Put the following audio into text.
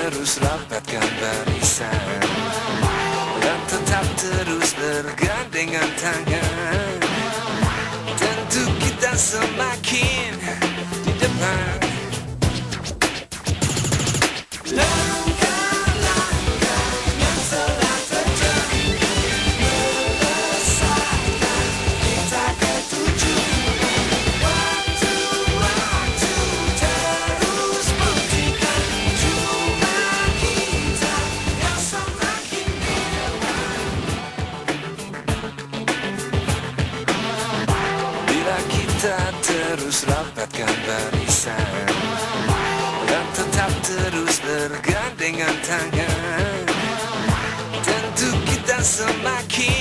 terus rapatkan barisan dan tetap terus bergandengan tangan. Tentu kita semakin di depan. Langkah-langkah yang telah terjadi melesatkan kita ke tujuan. Waktu-waktu terus buktikan cuma kita yang semakin di depan. Bila kita terus rapatkan barisan dan tetap terus bergandengan tangan, tentu kita semakin